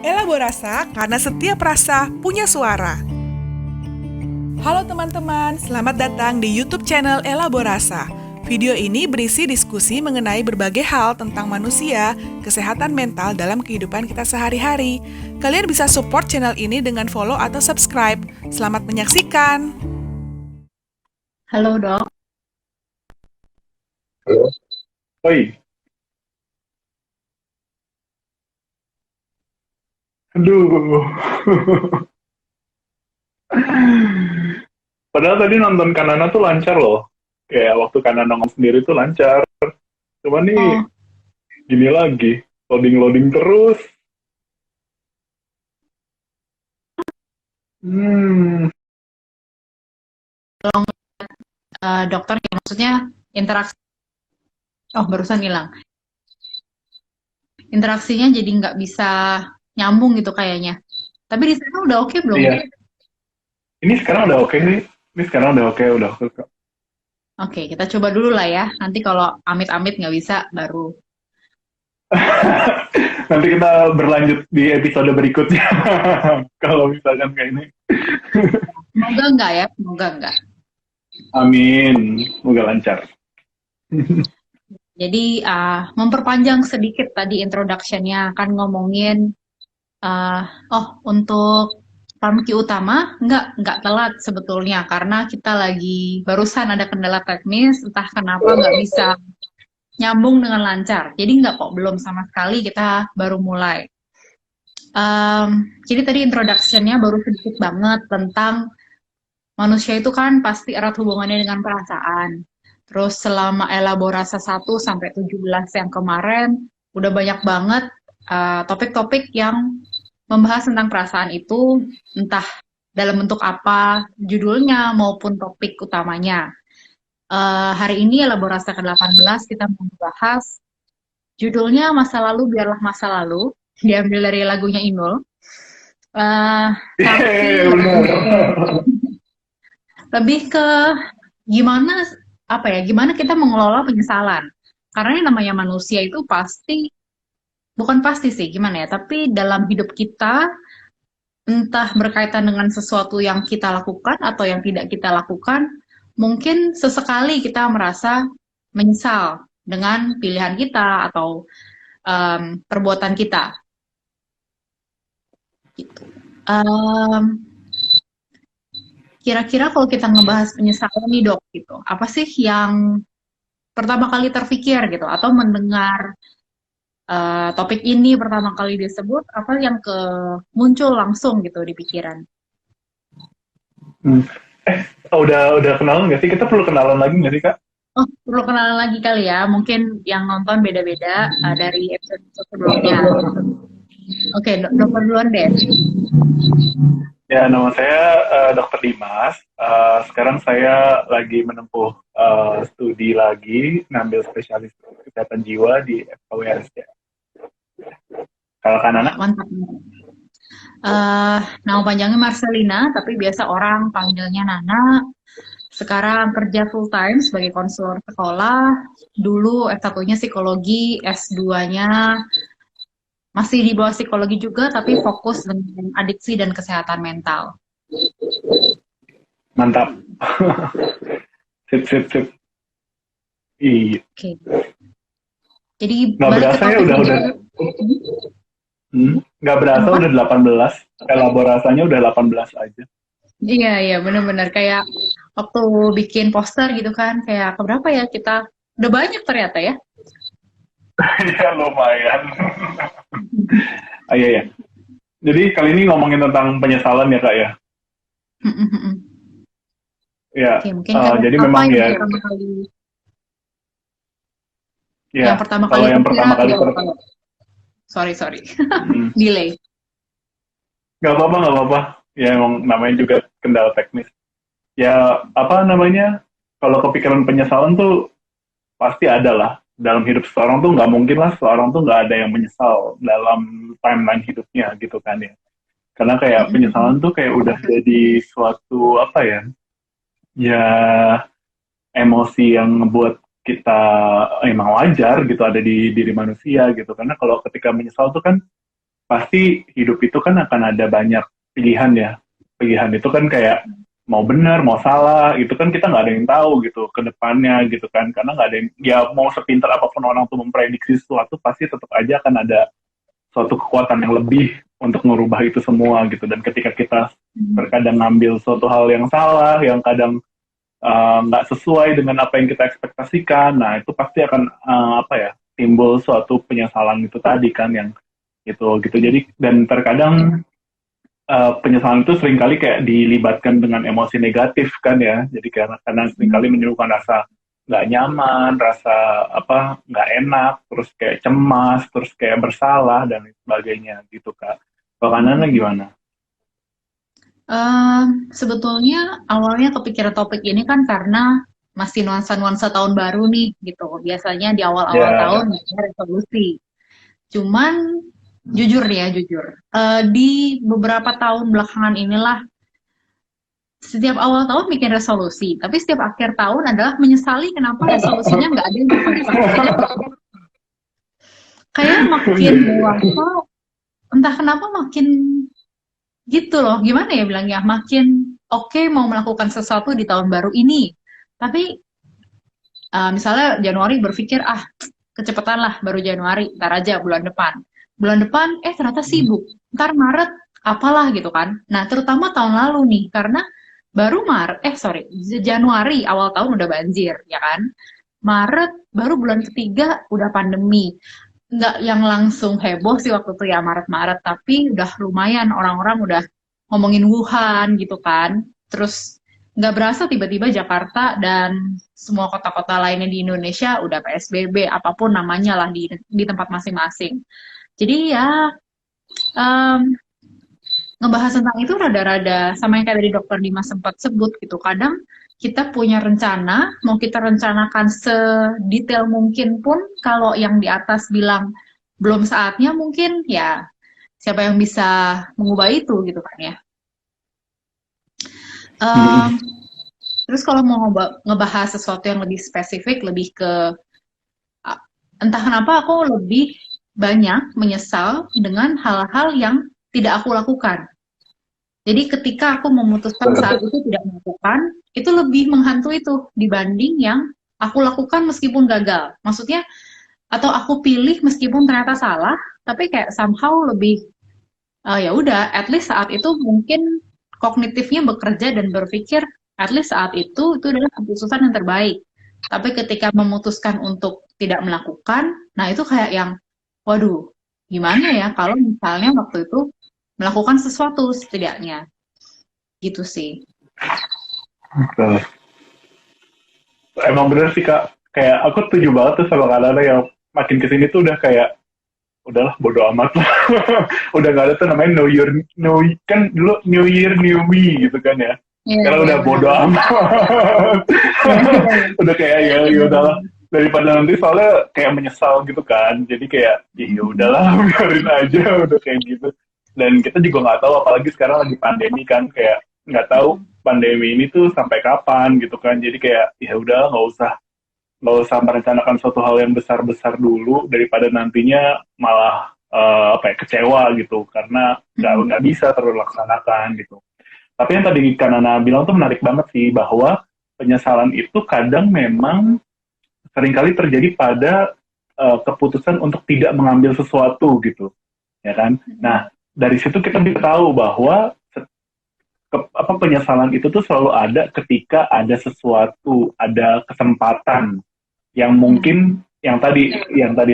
Elaborasa karena setiap rasa punya suara. Halo teman-teman, selamat datang di YouTube channel Elaborasa. Video ini berisi diskusi mengenai berbagai hal tentang manusia, kesehatan mental dalam kehidupan kita sehari-hari. Kalian bisa support channel ini dengan follow atau subscribe. Selamat menyaksikan. Halo dok, Halo. Oi, aduh. Padahal tadi nonton Kanana tuh lancar loh. Kayak waktu Kanana ngomong sendiri tuh lancar. Cuman nih oh gini lagi, loading-loading terus. Hmm, tolong dokter ya maksudnya interaksi. Oh barusan hilang. Interaksinya jadi nggak bisa nyambung gitu kayaknya. Tapi di sana udah oke belum? iya. Ini sekarang udah oke sih. Ini sekarang udah oke, udah oke. Oke, kita coba dulu lah ya. Nanti kalau amit-amit nggak bisa baru. Nanti kita berlanjut di episode berikutnya. Kalau misalkan kayak ini. Semoga nggak ya, semoga nggak. Amin. Semoga lancar. Jadi memperpanjang sedikit tadi introduction-nya kan ngomongin eh untuk Pamki utama nggak telat sebetulnya karena kita lagi barusan ada kendala teknis entah kenapa nggak bisa nyambung dengan lancar. Jadi nggak kok, belum sama sekali, kita baru mulai. Jadi tadi introduction-nya baru sedikit banget tentang manusia itu kan pasti erat hubungannya dengan perasaan. Terus selama elaborasi 1 sampai 17 yang kemarin, udah banyak banget topik-topik yang membahas tentang perasaan itu, entah dalam bentuk apa judulnya maupun topik utamanya. Hari ini elaborasi ke-18 kita mau bahas judulnya Masa Lalu Biarlah Masa Lalu, diambil dari lagunya Inul. Tapi Yeay, bener. lebih ke gimana gimana kita mengelola penyesalan. Karena yang namanya manusia itu pasti, bukan pasti sih gimana ya, tapi dalam hidup kita entah berkaitan dengan sesuatu yang kita lakukan atau yang tidak kita lakukan, mungkin sesekali kita merasa menyesal dengan pilihan kita atau perbuatan kita. Gitu. Kira-kira kalau kita ngebahas penyesalan nih dok, gitu, apa sih yang pertama kali terpikir gitu, atau mendengar topik ini pertama kali disebut, apa yang muncul langsung gitu di pikiran? Hmm. Udah kenalan nggak sih? Kita perlu kenalan lagi nggak sih, Kak? Oh, perlu kenalan lagi kali ya. Mungkin yang nonton beda-beda dari episode sebelumnya. Oke, dokter duluan deh. Ya, nama saya Dr. Dimas. Sekarang saya lagi menempuh studi lagi, ngambil spesialis kesehatan jiwa di FKURSJ. Kalau kan anak? Mantap. Nama panjangnya Marcelina, tapi biasa orang panggilnya Nana. Sekarang kerja full time sebagai konselor sekolah. Dulu S1-nya psikologi, S2-nya masih di bawah psikologi juga, tapi fokus dengan adiksi dan kesehatan mental. Mantap. Sip, sip, sip. Iya. Oke. Jadi Nggak balik ke berasa ya topik udah. Nggak berasa Kenapa? udah 18. Elaborasinya udah 18 aja. Iya, iya, benar-benar kayak waktu bikin poster gitu kan, kayak keberapa ya kita, udah banyak ternyata ya. Iya, lumayan. Iya, ya. Jadi kali ini ngomongin tentang penyesalan ya, Kak ya? Ya, Oke, mungkin kan jadi apa memang yang ya, pertama kali, ya yang pertama kali kalau yang pertama tersirat kali ya, sorry, hmm, delay. nggak apa-apa, nggak apa-apa. Ya emang namanya juga kendala teknis. Ya apa namanya? Kalau kepikiran penyesalan tuh pasti ada lah. Dalam hidup seseorang tuh nggak mungkin lah seseorang tuh nggak ada yang menyesal dalam timeline hidupnya gitu kan ya. Karena kayak penyesalan tuh kayak udah jadi suatu apa ya? Ya emosi yang ngebuat kita emang wajar gitu ada di diri manusia gitu. Karena kalau ketika menyesal tuh kan pasti hidup itu kan akan ada banyak pilihan ya. Pilihan itu kan kayak mau benar, mau salah, itu kan kita nggak ada yang tahu gitu ke depannya gitu kan. Karena nggak ada yang, ya mau sepintar apapun orang tuh memprediksi sesuatu, pasti tetap aja akan ada suatu kekuatan yang lebih untuk merubah itu semua gitu. Dan ketika kita terkadang ngambil suatu hal yang salah, yang kadang nggak sesuai dengan apa yang kita ekspektasikan, nah itu pasti akan timbul suatu penyesalan itu tadi kan yang itu gitu. Jadi dan terkadang penyesalan itu seringkali kayak dilibatkan dengan emosi negatif kan ya. Jadi karena seringkali menimbulkan rasa nggak nyaman, rasa nggak enak, terus kayak cemas, terus kayak bersalah dan sebagainya gitu Kak. Kalau Kanana gimana? Sebetulnya awalnya kepikiran topik ini kan karena masih nuansa-nuansa tahun baru nih gitu. Biasanya di awal-awal tahun biasanya resolusi. Cuman jujur nih ya, di beberapa tahun belakangan inilah setiap awal tahun bikin resolusi, tapi setiap akhir tahun adalah menyesali kenapa resolusinya nggak ada yang dilaksanakan. Kayak makin dewasa, entah kenapa makin gitu loh, gimana ya bilangnya, makin oke mau melakukan sesuatu di tahun baru ini, tapi misalnya Januari berpikir kecepatan lah, baru Januari, ntar aja bulan depan ternyata sibuk, ntar Maret apalah gitu kan. Nah terutama tahun lalu nih, karena baru Januari awal tahun udah banjir ya kan, Maret baru bulan ketiga udah pandemi. Nggak yang langsung heboh sih waktu itu ya Maret-Maret, tapi udah lumayan orang-orang udah ngomongin Wuhan gitu kan. Terus nggak berasa tiba-tiba Jakarta dan semua kota-kota lainnya di Indonesia udah PSBB, apapun namanya lah di tempat masing-masing. Jadi ya ngebahas tentang itu rada-rada sama yang kayak tadi Dokter Dimas sempat sebut gitu. Kadang kita punya rencana, mau kita rencanakan sedetail mungkin pun, kalau yang di atas bilang belum saatnya, mungkin ya siapa yang bisa mengubah itu gitu kan ya. Terus kalau mau ngebahas sesuatu yang lebih spesifik, lebih ke entah kenapa aku lebih banyak menyesal dengan hal-hal yang tidak aku lakukan. Jadi ketika aku memutuskan saat itu tidak melakukan, itu lebih menghantui itu dibanding yang aku lakukan meskipun gagal. Maksudnya, atau aku pilih meskipun ternyata salah, tapi kayak somehow lebih ya udah, at least saat itu mungkin kognitifnya bekerja dan berpikir at least saat itu adalah keputusan yang terbaik. Tapi ketika memutuskan untuk tidak melakukan, nah itu kayak yang waduh, gimana ya kalau misalnya waktu itu melakukan sesuatu setidaknya. Gitu sih. Betul. Emang bener sih Kak, kayak aku setuju banget tuh sama Kanana yang makin kesini tuh udah kayak udahlah bodo amat lah. Udah gak ada tuh namanya kan dulu New Year New Me gitu kan ya. Karena udah bodo amat. Udah kayak ya udahlah, daripada nanti soalnya kayak menyesal gitu kan. Jadi kayak ya udahlah, biarin aja, udah kayak gitu. Dan kita juga nggak tahu, apalagi sekarang lagi pandemi kan, kayak nggak tahu pandemi ini tuh sampai kapan gitu kan. Jadi kayak ya udah nggak usah merencanakan suatu hal yang besar dulu, daripada nantinya malah kecewa gitu karena nggak bisa terlaksanakan gitu. Tapi yang tadi Kanana bilang tuh menarik banget sih, bahwa penyesalan itu kadang memang seringkali terjadi pada keputusan untuk tidak mengambil sesuatu gitu, ya kan? Nah dari situ kita bisa tahu bahwa penyesalan itu tuh selalu ada ketika ada sesuatu, ada kesempatan yang mungkin yang tadi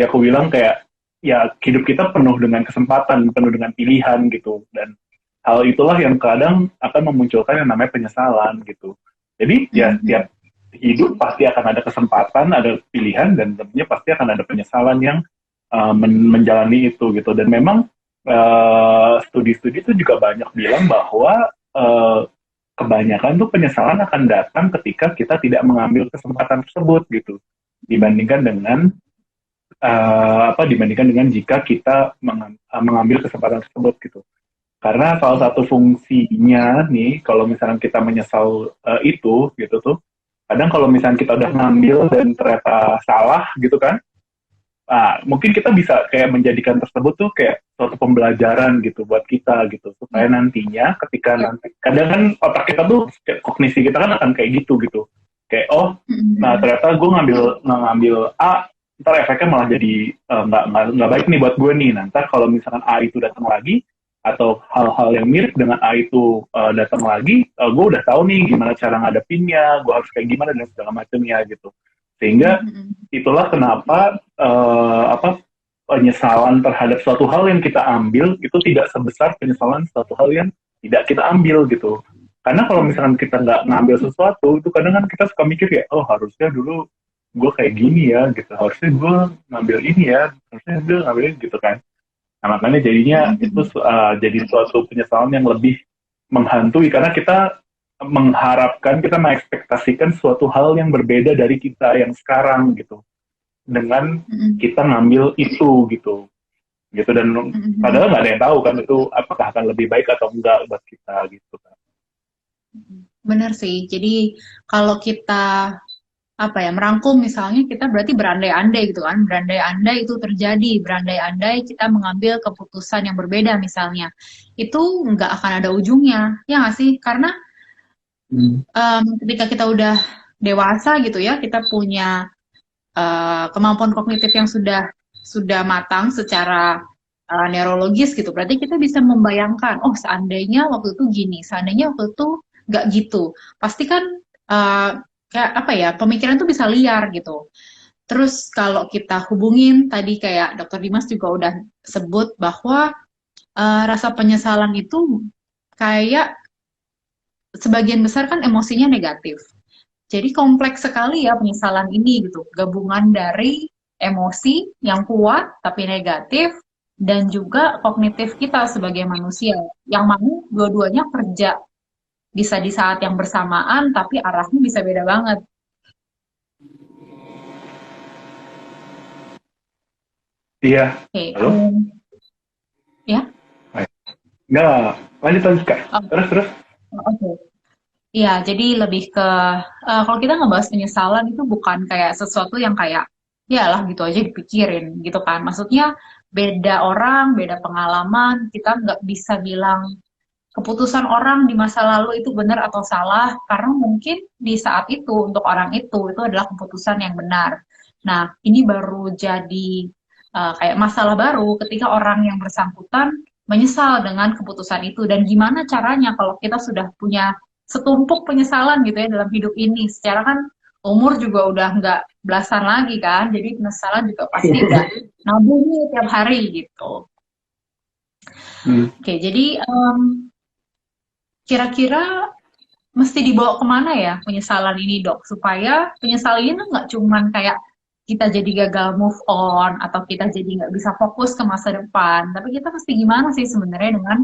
aku bilang kayak ya hidup kita penuh dengan kesempatan, penuh dengan pilihan gitu, dan hal itulah yang kadang akan memunculkan yang namanya penyesalan gitu. Jadi ya tiap hidup pasti akan ada kesempatan, ada pilihan, dan tentunya pasti akan ada penyesalan yang menjalani itu gitu. Dan memang studi-studi itu juga banyak bilang bahwa kebanyakan tuh penyesalan akan datang ketika kita tidak mengambil kesempatan tersebut gitu, dibandingkan dengan jika kita mengambil kesempatan tersebut gitu. Karena salah satu fungsinya nih, kalau misalnya kita menyesal itu gitu tuh, kadang kalau misalnya kita udah ngambil dan ternyata salah gitu kan, mungkin kita bisa kayak menjadikan tersebut tuh kayak suatu pembelajaran gitu buat kita gitu, supaya nantinya ketika nanti kadang kan otak kita tuh kayak kognisi kita kan akan kayak gitu gitu, kayak nah ternyata gue ngambil A, ntar efeknya malah jadi nggak baik nih buat gue nih. Nah, ntar kalau misalkan A itu datang lagi atau hal-hal yang mirip dengan A itu datang lagi, gue udah tahu nih gimana cara ngadepinnya, gue harus kayak gimana dan segala macamnya gitu. Sehingga itulah kenapa penyesalan terhadap suatu hal yang kita ambil itu tidak sebesar penyesalan suatu hal yang tidak kita ambil gitu. Karena kalau misalkan kita nggak ngambil sesuatu, itu kadang kan kita suka mikir ya, harusnya dulu gue kayak gini ya gitu, harusnya gue ngambil ini ya, harusnya gue ngambil ini gitu kan. Nah, makanya jadinya itu jadi suatu penyesalan yang lebih menghantui, karena kita mengekspektasikan suatu hal yang berbeda dari kita yang sekarang gitu, dengan kita ngambil itu gitu dan padahal nggak ada yang tahu kan itu apakah akan lebih baik atau enggak buat kita gitu kan. Benar sih. Jadi kalau kita merangkum, misalnya kita berarti berandai-andai gitu kan, berandai-andai itu terjadi, berandai-andai kita mengambil keputusan yang berbeda misalnya, itu nggak akan ada ujungnya, ya nggak sih? Karena ketika kita udah dewasa gitu ya, kita punya kemampuan kognitif yang sudah matang secara neurologis gitu, berarti kita bisa membayangkan, seandainya waktu itu gini, seandainya waktu itu nggak gitu, pasti kan kayak pemikiran tuh bisa liar gitu. Terus kalau kita hubungin tadi kayak Dr. Dimas juga udah sebut bahwa rasa penyesalan itu kayak sebagian besar kan emosinya negatif. Jadi kompleks sekali ya penyesalan ini gitu. Gabungan dari emosi yang kuat tapi negatif dan juga kognitif kita sebagai manusia. Yang mana dua-duanya kerja bisa di saat yang bersamaan tapi arahnya bisa beda banget. Iya. Halo? Ya? Nggak, lanjut Kak. Terus. Oke. Iya, jadi lebih ke kalau kita ngebahas penyesalan itu bukan kayak sesuatu yang kayak ya lah gitu aja dipikirin gitu kan. Maksudnya beda orang, beda pengalaman, kita nggak bisa bilang keputusan orang di masa lalu itu benar atau salah, karena mungkin di saat itu untuk orang itu adalah keputusan yang benar. Nah, ini baru jadi kayak masalah baru ketika orang yang bersangkutan menyesal dengan keputusan itu. Dan gimana caranya kalau kita sudah punya setumpuk penyesalan gitu ya dalam hidup ini, secara kan umur juga udah nggak belasan lagi kan, jadi penyesalan juga pasti udah nabung nih tiap hari gitu. Oke, jadi kira-kira mesti dibawa kemana ya penyesalan ini, Dok, supaya penyesalan ini nggak cuman kayak kita jadi gagal move on atau kita jadi nggak bisa fokus ke masa depan, tapi kita mesti gimana sih sebenarnya dengan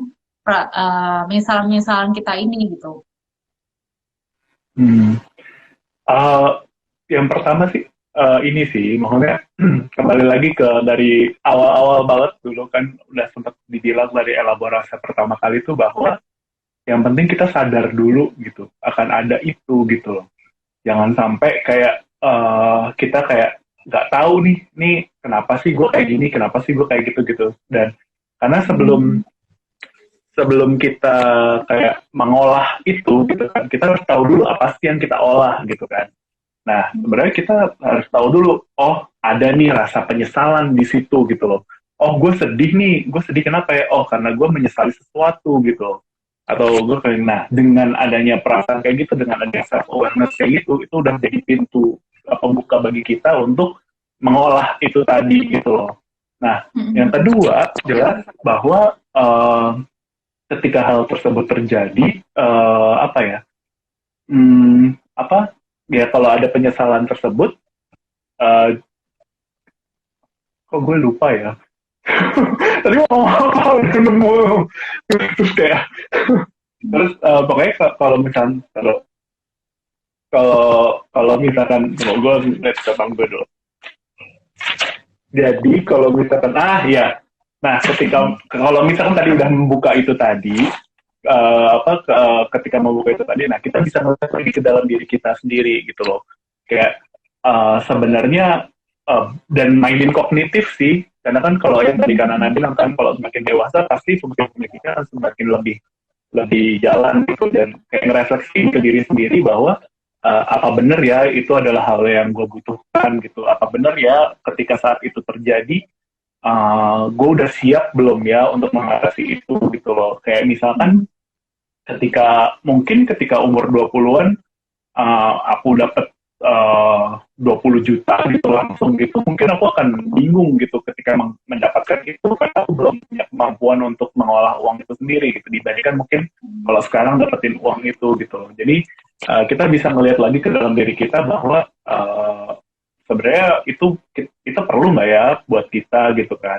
penyesalan-penyesalan kita ini gitu. Yang pertama sih ini sih, maksudnya kembali lagi ke dari awal-awal banget dulu kan udah sempat dibilang dari elaborasi pertama kali itu bahwa yang penting kita sadar dulu gitu akan ada itu gitu loh. Jangan sampai kayak kita kayak nggak tahu nih kenapa sih gue kayak gini, kenapa sih gue kayak gitu. Dan karena sebelum kita kayak mengolah itu gitu kan, kita harus tahu dulu apa sih yang kita olah gitu kan. Nah, sebenarnya kita harus tahu dulu, ada nih rasa penyesalan di situ gitu loh. Gue sedih kenapa ya? Karena gue menyesali sesuatu gitu. Atau gue kayak, dengan adanya perasaan kayak gitu, dengan adanya self-awareness kayak gitu, itu udah jadi pintu pembuka bagi kita untuk mengolah itu tadi gitu loh. Nah, yang kedua, jelas bahwa ketika hal tersebut terjadi, kalau ada penyesalan tersebut, kok gue lupa ya. Tadi mau nemu terus kayak pokoknya kalau misalkan gue lihat catatan gue dulu. Jadi kalau misalkan kalau misalkan tadi udah membuka itu tadi, ketika membuka itu tadi, kita bisa ngeliat lagi ke dalam diri kita sendiri gitu loh. Kayak sebenarnya dan mainin kognitif sih, karena kan kalau yang tadi kan Nana bilang kan kalau semakin dewasa pasti fungsi kognitifnya akan semakin lebih lebih jalan gitu, dan kayak ngerefleksi ke diri sendiri bahwa apa benar ya itu adalah hal yang gue butuhkan gitu, apa benar ya ketika saat itu terjadi gue udah siap belum ya untuk mengatasi itu gitu loh. Kayak misalkan ketika umur 20-an aku dapat 20 juta gitu langsung gitu, mungkin aku akan bingung gitu ketika mendapatkan itu, karena aku belum punya kemampuan untuk mengolah uang itu sendiri gitu, dibandingkan mungkin kalau sekarang dapetin uang itu gitu. Jadi kita bisa melihat lagi ke dalam diri kita bahwa sebenarnya itu perlu nggak ya buat kita gitu kan.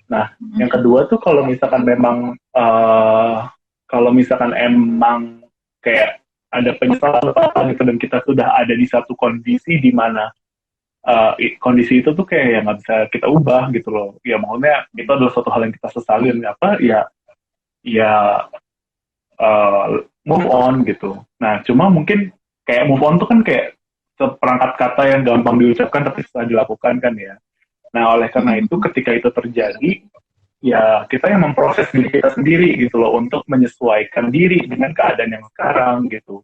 Nah, yang kedua tuh kalau misalkan emang kayak ada penyesalan apa gitu, dan kita sudah ada di satu kondisi di mana kondisi itu tuh kayak yang nggak bisa kita ubah gitu loh. Ya maksudnya itu adalah suatu hal yang kita sesalin, apa ya move on gitu. Nah, cuma mungkin kayak move on tuh kan kayak seperangkat kata yang gampang diucapkan tapi susah dilakukan kan ya. Nah, oleh karena itu ketika itu terjadi, ya kita yang memproses diri kita sendiri gitu loh, untuk menyesuaikan diri dengan keadaan yang sekarang gitu.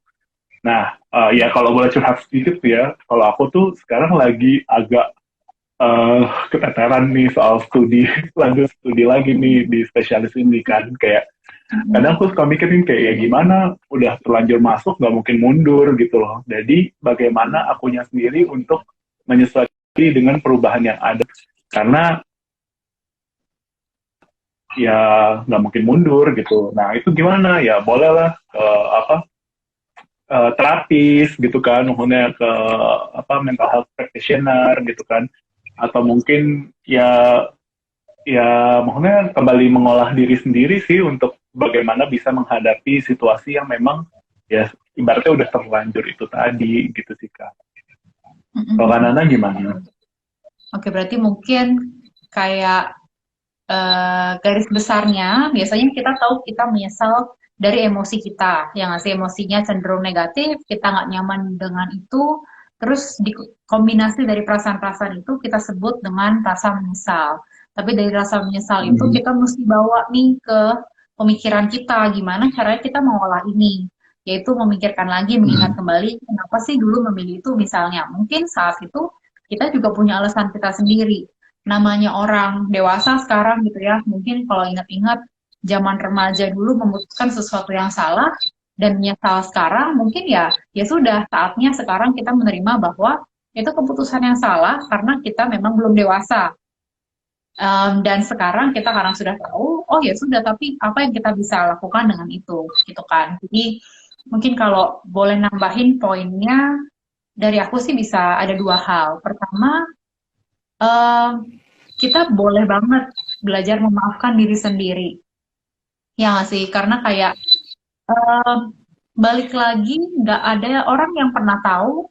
Nah, ya kalau boleh curhat sedikit ya, kalau aku tuh sekarang lagi agak keteteran nih soal lanjut studi lagi nih di spesialis ini kan. Kayak kadang aku suka mikirin kayak ya gimana, udah terlanjur masuk nggak mungkin mundur gitu loh. Jadi bagaimana akunya sendiri untuk menyesuaikan diri dengan perubahan yang ada, karena ya nggak mungkin mundur gitu. Nah itu gimana ya, bolehlah terapis gitu kan, maksudnya ke mental health practitioner gitu kan, atau mungkin ya maksudnya kembali mengolah diri sendiri sih untuk bagaimana bisa menghadapi situasi yang memang ya ibaratnya udah terlanjur itu tadi gitu sih Kak. Kalau Nana gimana? Oke, berarti mungkin kayak garis besarnya biasanya kita tahu kita menyesal dari emosi kita, yang ngasih emosinya cenderung negatif, kita nggak nyaman dengan itu, terus dikombinasi dari perasaan-perasaan itu kita sebut dengan rasa menyesal. Tapi dari rasa menyesal itu kita mesti bawa nih ke pemikiran kita, gimana caranya kita mengolah ini, yaitu memikirkan lagi, mengingat kembali kenapa sih dulu memilih itu. Misalnya mungkin saat itu kita juga punya alasan kita sendiri, namanya orang dewasa sekarang gitu ya, mungkin kalau ingat-ingat zaman remaja dulu memutuskan sesuatu yang salah dan menyesal sekarang, mungkin ya sudah saatnya sekarang kita menerima bahwa itu keputusan yang salah karena kita memang belum dewasa. Dan sekarang kita karena sudah tahu, oh ya sudah, tapi apa yang kita bisa lakukan dengan itu gitu kan. Jadi mungkin kalau boleh nambahin poinnya dari aku sih bisa ada dua hal. Pertama, kita boleh banget belajar memaafkan diri sendiri. Ya nggak sih? Karena kayak balik lagi, nggak ada orang yang pernah tahu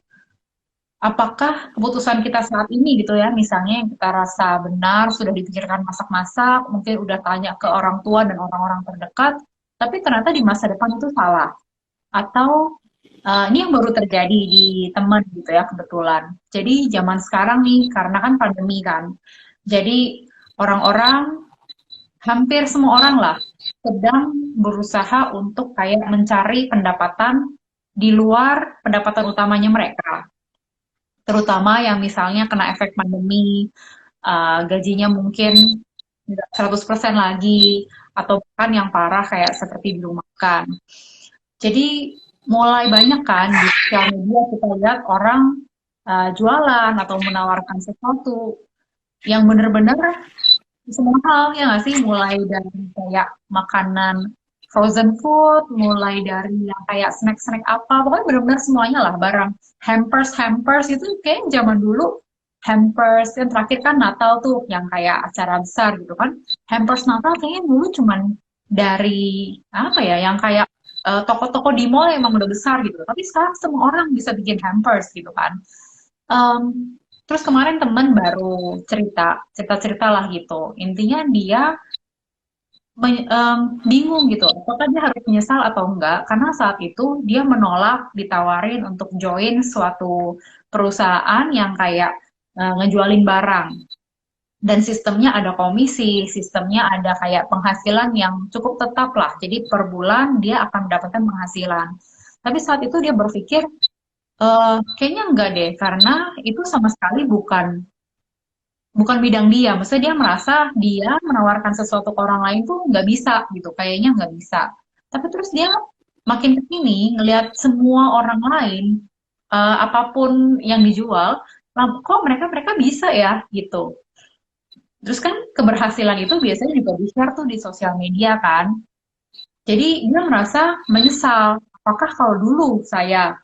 apakah keputusan kita saat ini gitu ya, misalnya yang kita rasa benar, sudah dipikirkan masak-masak, mungkin udah tanya ke orang tua dan orang-orang terdekat, tapi ternyata di masa depan itu salah. Atau ini yang baru terjadi di teman gitu ya kebetulan. Jadi zaman sekarang nih, karena kan pandemi kan, jadi orang-orang, hampir semua orang lah, sedang berusaha untuk kayak mencari pendapatan di luar pendapatan utamanya mereka. Terutama yang misalnya kena efek pandemi, gajinya mungkin nggak 100% lagi, atau bahkan yang parah kayak seperti dirumahkan. Jadi mulai banyak kan di sosial media kita lihat orang jualan atau menawarkan sesuatu yang benar-benar semua hal, ya nggak sih, mulai dari kayak makanan frozen food, mulai dari yang kayak snack-snack apa, pokoknya benar-benar semuanya lah, barang hampers itu kayak zaman dulu hampers, yang terakhir kan Natal tuh yang kayak acara besar gitu kan, hampers Natal kayaknya dulu cuman dari apa ya, yang kayak toko-toko di mall emang udah besar gitu, tapi sekarang semua orang bisa bikin hampers gitu kan. Terus kemarin temen baru cerita lah gitu. Intinya dia bingung gitu, apakah dia harus menyesal atau enggak, karena saat itu dia menolak ditawarin untuk join suatu perusahaan yang kayak ngejualin barang. Dan sistemnya ada komisi, sistemnya ada kayak penghasilan yang cukup tetap lah. Jadi per bulan dia akan mendapatkan penghasilan. Tapi saat itu dia berpikir, kayaknya enggak deh, karena itu sama sekali bukan bidang dia. Maksudnya dia merasa dia menawarkan sesuatu ke orang lain tuh nggak bisa gitu, kayaknya nggak bisa. Tapi terus dia makin kesini ngelihat semua orang lain, apapun yang dijual, lah, kok mereka bisa ya gitu. Terus kan keberhasilan itu biasanya juga di-share tuh di sosial media kan. Jadi dia merasa menyesal. Apakah kalau dulu saya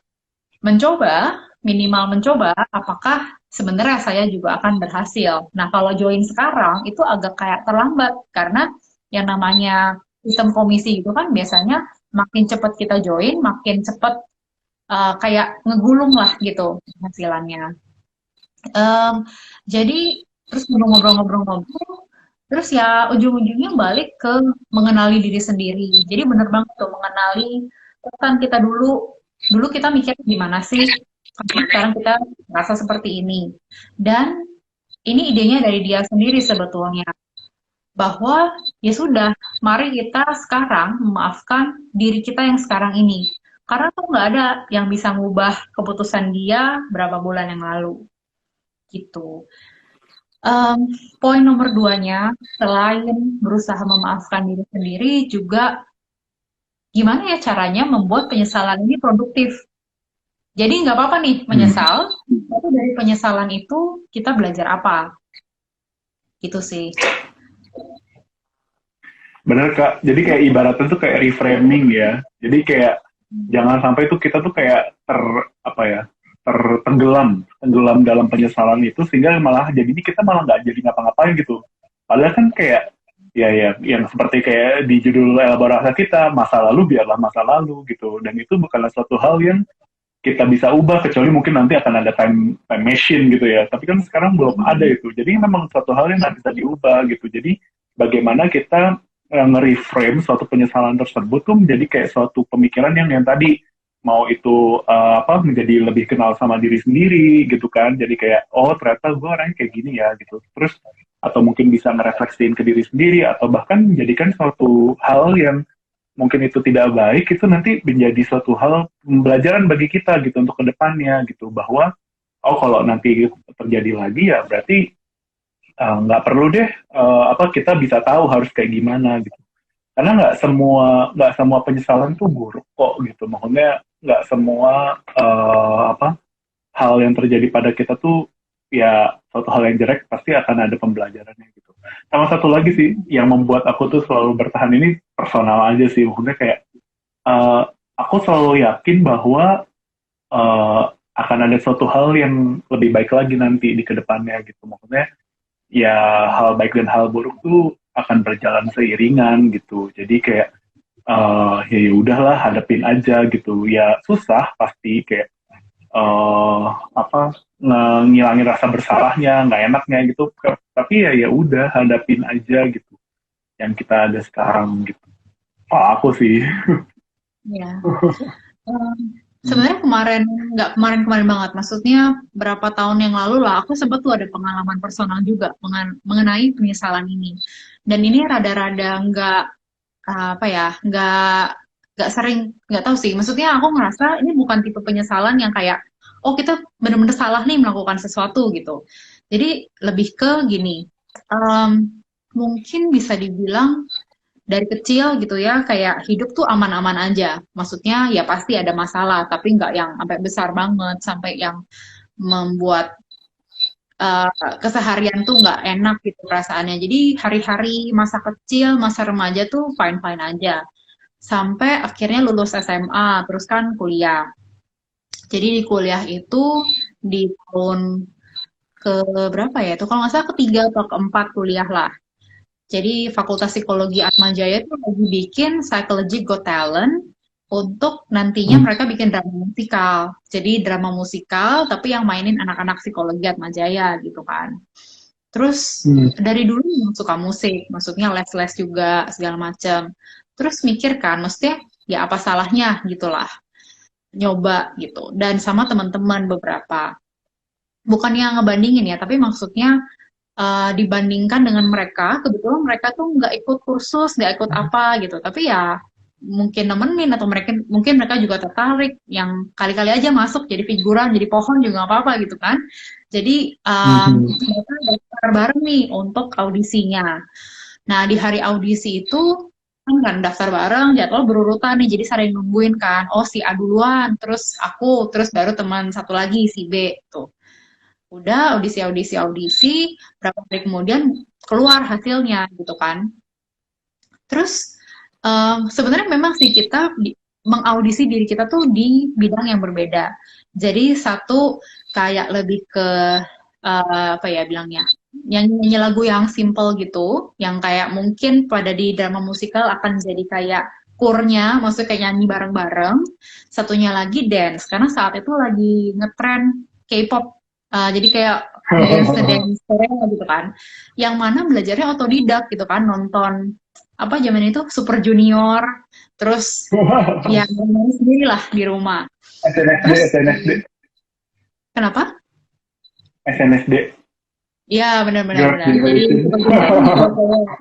mencoba, minimal mencoba, apakah sebenarnya saya juga akan berhasil. Nah, kalau join sekarang itu agak kayak terlambat karena yang namanya sistem komisi itu kan biasanya makin cepat kita join, makin cepat kayak ngegulung lah gitu hasilnya. Jadi terus ngobrol-ngobrol-ngobrol, terus ya ujung-ujungnya balik ke mengenali diri sendiri. Jadi bener banget tuh mengenali kan kita dulu kita mikir gimana sih, sekarang kita merasa seperti ini. Dan ini idenya dari dia sendiri sebetulnya, bahwa ya sudah, mari kita sekarang memaafkan diri kita yang sekarang ini. Karena tuh nggak ada yang bisa ngubah keputusan dia berapa bulan yang lalu. Gitu. Poin nomor 2-nya, selain berusaha memaafkan diri sendiri, juga gimana ya caranya membuat penyesalan ini produktif. Jadi nggak apa-apa nih menyesal, tapi dari penyesalan itu kita belajar apa? Gitu sih. Bener Kak, jadi kayak ibaratnya tuh kayak reframing ya. Jadi kayak jangan sampai tuh kita tuh kayak tenggelam dalam penyesalan itu sehingga malah jadinya kita malah nggak jadi ngapa-ngapain gitu. Padahal kan kayak ya yang seperti kayak di judul elaborasi kita, masa lalu biarlah masa lalu gitu. Dan itu bukanlah suatu hal yang kita bisa ubah kecuali mungkin nanti akan ada time machine gitu ya. Tapi kan sekarang belum ada itu. Jadi memang suatu hal yang nggak bisa diubah gitu. Jadi bagaimana kita nge-reframe suatu penyesalan tersebut tuh menjadi kayak suatu pemikiran yang tadi mau itu menjadi lebih kenal sama diri sendiri gitu kan. Jadi kayak oh ternyata gue orangnya kayak gini ya gitu. Terus atau mungkin bisa ngerefleksiin ke diri sendiri atau bahkan menjadikan suatu hal yang mungkin itu tidak baik itu nanti menjadi suatu hal pembelajaran bagi kita gitu untuk kedepannya gitu bahwa oh kalau nanti terjadi lagi ya berarti nggak perlu deh kita bisa tahu harus kayak gimana gitu karena nggak semua penyesalan tuh buruk kok gitu maksudnya nggak semua hal yang terjadi pada kita tuh ya suatu hal yang jelek pasti akan ada pembelajarannya gitu. Sama satu lagi sih yang membuat aku tuh selalu bertahan ini personal aja sih, maksudnya kayak aku selalu yakin bahwa akan ada suatu hal yang lebih baik lagi nanti di kedepannya gitu. Maksudnya ya hal baik dan hal buruk tuh akan berjalan seiringan gitu. Jadi kayak ya udahlah hadapin aja gitu. Ya susah pasti kayak ngilangin rasa bersalahnya, nggak enaknya gitu. Tapi ya udah hadapin aja gitu. Yang kita ada sekarang gitu. Oh, aku sih. Ya. Sebenarnya nggak kemarin banget. Maksudnya berapa tahun yang lalu lah, aku sempat tuh ada pengalaman personal juga mengenai penyesalan ini. Dan ini rada-rada nggak sering, nggak tahu sih. Maksudnya aku ngerasa ini bukan tipe penyesalan yang kayak, oh kita bener-bener salah nih melakukan sesuatu gitu. Jadi lebih ke gini, mungkin bisa dibilang dari kecil gitu ya, kayak hidup tuh aman-aman aja. Maksudnya ya pasti ada masalah, tapi nggak yang sampai besar banget, sampai yang membuat keseharian tuh nggak enak gitu perasaannya. Jadi hari-hari masa kecil, masa remaja tuh fine-fine aja. Sampai akhirnya lulus SMA, terus kan kuliah. Jadi di kuliah itu di tahun ke berapa ya? Itu kalau nggak salah ketiga atau keempat kuliah lah. Jadi Fakultas Psikologi Atmajaya itu lagi bikin Psychology Got Talent untuk nantinya mereka bikin drama musikal. Jadi drama musikal tapi yang mainin anak-anak psikologi Atmajaya gitu kan. Terus dari dulu suka musik, maksudnya les-les juga segala macam. Terus mikir kan, maksudnya ya apa salahnya gitulah. Nyoba gitu. Dan sama teman-teman beberapa. bukannya ngebandingin ya, tapi maksudnya dibandingkan dengan mereka, kebetulan mereka tuh nggak ikut kursus, nggak ikut apa gitu, tapi ya mungkin nemenin atau mungkin mereka juga tertarik, yang kali-kali aja masuk jadi figuran, jadi pohon juga nggak apa-apa gitu kan. Jadi mereka daftar bareng nih untuk audisinya. Nah, di hari audisi itu kan daftar bareng, jadwal berurutan nih, jadi saling nungguin kan. Oh, si A duluan, terus aku, terus baru teman satu lagi si B tuh. Udah audisi, berapa hari kemudian keluar hasilnya gitu kan. Terus sebenarnya memang sih kita mengaudisi diri kita tuh di bidang yang berbeda. Jadi satu kayak lebih ke apa ya bilangnya, nyanyi lagu yang simple gitu, yang kayak mungkin pada di drama musikal akan jadi kayak kurnya, maksudnya kayak nyanyi bareng-bareng. Satunya lagi dance, karena saat itu lagi ngetren K-pop. Jadi kayak dance Korea gitu kan. Yang mana belajarnya otodidak gitu kan, nonton apa zaman itu Super Junior, terus ya bermain sendiri lah di rumah. Terus SNSD. kenapa? SNSD. Iya benar-benar Girls' benar. Jadi Generation. Super Junior itu cewek-cewek.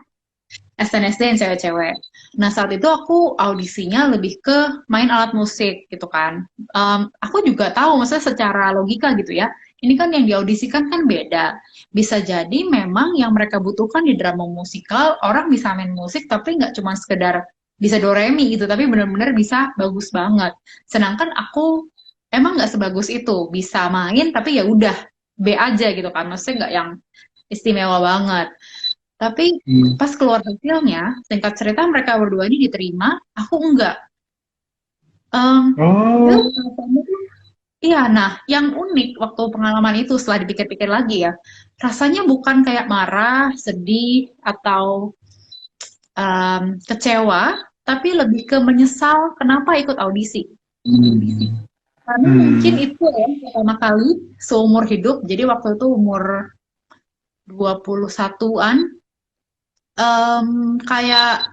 SNSD yang cewek-cewek. Nah saat itu aku audisinya lebih ke main alat musik gitu kan. Aku juga tahu, maksudnya secara logika gitu ya. Ini kan yang diaudisikan kan beda. Bisa jadi memang yang mereka butuhkan di drama musikal, orang bisa main musik tapi nggak cuma sekedar bisa do re mi gitu, tapi benar-benar bisa bagus banget. Sedangkan aku emang nggak sebagus itu, bisa main tapi ya udah B aja gitu kan, maksudnya nggak yang istimewa banget. Tapi pas keluar hasilnya, singkat cerita mereka berdua ini diterima, aku enggak. Terus Oh. rasanya tuh, iya, nah yang unik waktu pengalaman itu setelah dipikir-pikir lagi ya, rasanya bukan kayak marah, sedih, atau kecewa, tapi lebih ke menyesal kenapa ikut audisi. Karena mungkin itu ya pertama kali seumur hidup, jadi waktu itu umur 21-an, kayak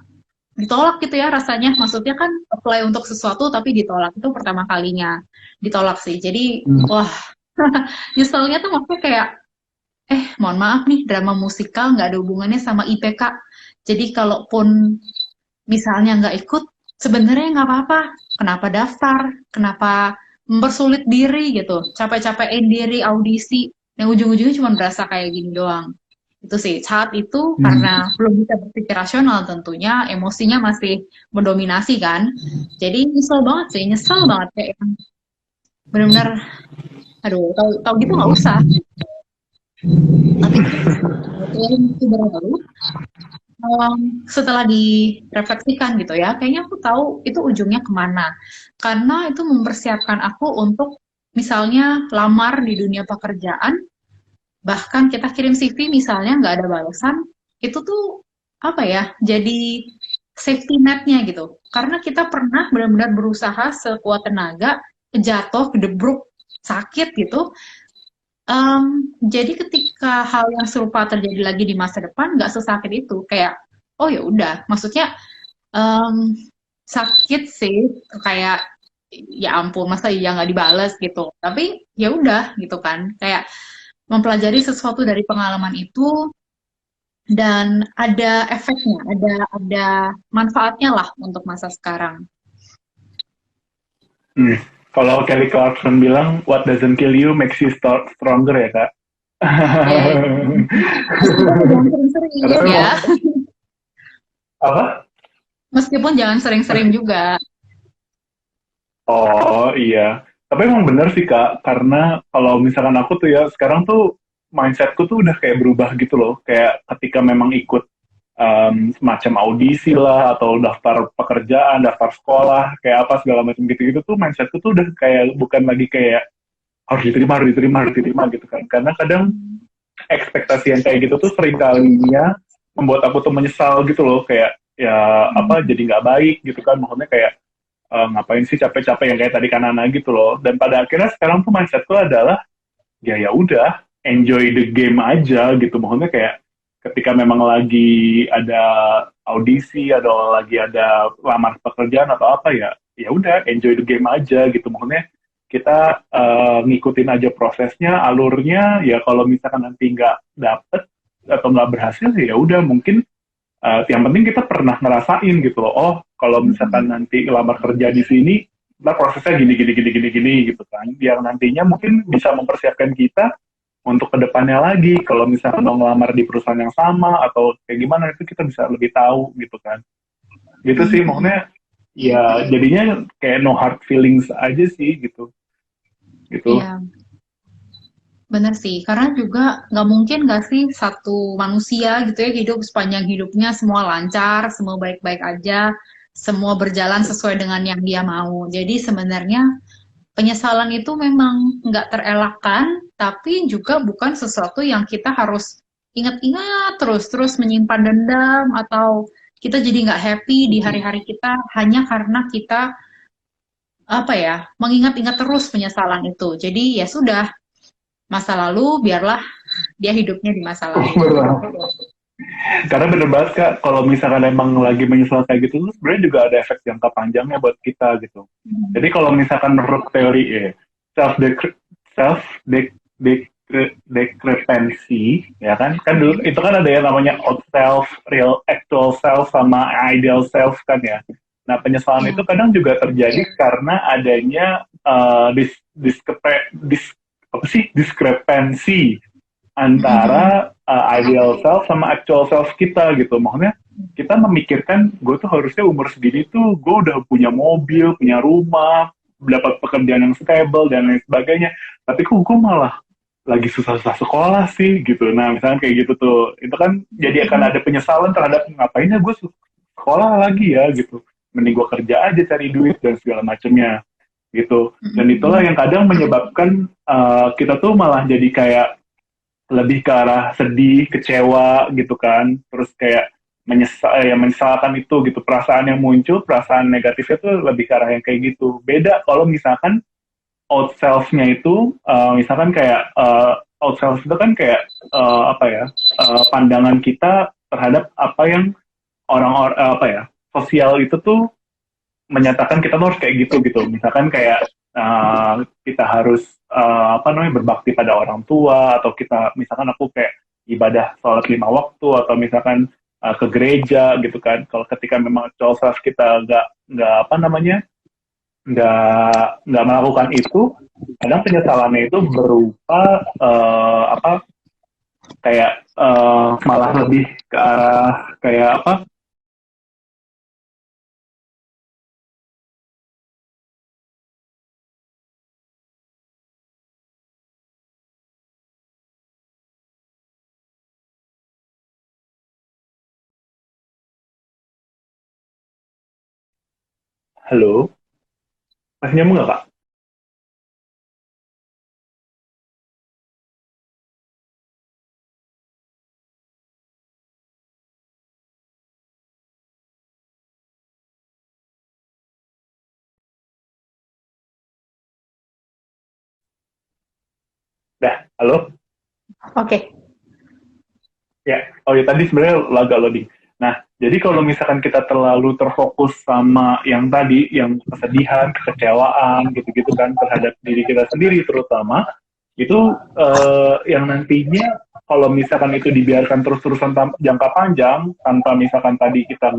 ditolak gitu ya rasanya. Maksudnya kan apply untuk sesuatu tapi ditolak. Itu pertama kalinya ditolak sih. Jadi, wah, nyeselnya tuh maksudnya kayak, mohon maaf nih, drama musikal nggak ada hubungannya sama IPK. Jadi kalaupun misalnya nggak ikut, sebenarnya nggak apa-apa. Kenapa daftar? Kenapa mempersulit diri gitu? Capek-capekin diri audisi, yang ujung-ujungnya cuma berasa kayak gini doang. Itu sih, saat itu karena belum bisa berpikir rasional tentunya, emosinya masih mendominasi kan. Jadi nyesel banget sih, nyesel banget kayak yang benar-benar, aduh, tahu gitu nggak usah. Tapi itu berlalu, setelah direfleksikan gitu ya, kayaknya aku tahu itu ujungnya kemana. Karena itu mempersiapkan aku untuk misalnya lamar di dunia pekerjaan, bahkan kita kirim CV misalnya nggak ada balasan, itu tuh apa ya, jadi safety net-nya gitu. Karena kita pernah benar-benar berusaha sekuat tenaga, jatuh, kedebruk, sakit gitu. Jadi ketika hal yang serupa terjadi lagi di masa depan, nggak sesakit itu. Kayak, oh ya udah, maksudnya sakit sih, kayak ya ampun, masa ya nggak dibales gitu. Tapi ya udah gitu kan, kayak mempelajari sesuatu dari pengalaman itu dan ada efeknya, ada manfaatnya lah untuk masa sekarang. Kalau Kelly Clarkson bilang, what doesn't kill you makes you stronger ya kak. Jangan sering-sering ya. Apa? Meskipun jangan sering-sering juga. Oh iya. Tapi emang bener sih kak, karena kalau misalkan aku tuh ya, sekarang tuh mindsetku tuh udah kayak berubah gitu loh. Kayak ketika memang ikut semacam audisi lah, atau daftar pekerjaan, daftar sekolah, kayak apa segala macam gitu-gitu tuh mindsetku tuh udah kayak bukan lagi kayak harus diterima gitu kan. Karena kadang ekspektasi yang kayak gitu tuh sering kalinya membuat aku tuh menyesal gitu loh. Kayak ya apa jadi nggak baik gitu kan. Maksudnya kayak ngapain sih capek-capek yang kayak tadi Kanana gitu loh. Dan pada akhirnya sekarang tuh mindsetku adalah ya udah enjoy the game aja gitu. Maksudnya kayak ketika memang lagi ada audisi atau lagi ada lamar pekerjaan atau apa ya udah enjoy the game aja gitu. Maksudnya kita ngikutin aja prosesnya, alurnya. Ya kalau misalkan nanti nggak dapet atau nggak berhasil, ya udah mungkin yang penting kita pernah ngerasain gitu loh. Oh, kalau misalkan nanti lamar kerja di sini, nah prosesnya gini gitu kan. Yang nantinya mungkin bisa mempersiapkan kita untuk kedepannya lagi. Kalau misalkan mau ngelamar di perusahaan yang sama atau kayak gimana, itu kita bisa lebih tahu gitu kan. Gitu sih, maksudnya ya jadinya kayak no hard feelings aja sih gitu. Gitu. Iya, bener sih. Karena juga nggak mungkin nggak sih satu manusia gitu ya hidup sepanjang hidupnya semua lancar, semua baik-baik aja, semua berjalan sesuai dengan yang dia mau. Jadi sebenarnya penyesalan itu memang nggak terelakkan, tapi juga bukan sesuatu yang kita harus ingat-ingat terus menyimpan dendam atau kita jadi nggak happy di hari-hari kita hanya karena kita apa ya mengingat-ingat terus penyesalan itu. Jadi ya sudah masa lalu biarlah dia hidupnya di masa lalu. Karena bener banget Kak, kalau misalkan emang lagi menyesal kayak gitu, sebenarnya juga ada efek jangka panjangnya buat kita gitu. Jadi kalau misalkan menurut teori self self discrepancy, ya kan dulu itu kan ada yang namanya old self, real actual self sama ideal self kan ya. Nah penyesalan itu kadang juga terjadi karena adanya diskrepansi antara ideal self sama actual self kita gitu. Maksudnya kita memikirkan gue tuh harusnya umur segini tuh gue udah punya mobil, punya rumah, dapat pekerjaan yang stable dan lain sebagainya. Tapi kok gue malah lagi susah-susah sekolah sih gitu. Nah misalnya kayak gitu tuh, itu kan jadi akan ada penyesalan terhadap ngapainnya gue sekolah lagi ya gitu. Mending gue kerja aja cari duit dan segala macamnya gitu. Dan itulah yang kadang menyebabkan kita tuh malah jadi kayak lebih ke arah sedih, kecewa gitu kan, terus kayak menyesalkan itu gitu, perasaan yang muncul, perasaan negatifnya tuh lebih ke arah yang kayak gitu. Beda kalau misalkan out self-nya itu, misalkan kayak out self itu kan kayak pandangan kita terhadap apa yang orang-orang sosial itu tuh menyatakan kita tuh harus kayak gitu gitu. Misalkan kayak kita harus berbakti pada orang tua, atau kita misalkan aku kayak ibadah sholat 5 waktu, atau misalkan ke gereja gitu kan. Kalau ketika memang self kita nggak melakukan itu, kadang penyesalannya itu berupa malah lebih ke arah kayak apa? Halo, masih nyambung nggak Kak? Dah, halo? Oke. Ya, oh ya tadi sebenarnya agak loading. Nah, jadi kalau misalkan kita terlalu terfokus sama yang tadi, yang kesedihan, kekecewaan, gitu-gitu kan, terhadap diri kita sendiri terutama, itu yang nantinya kalau misalkan itu dibiarkan terus-terusan jangka panjang, tanpa misalkan tadi kita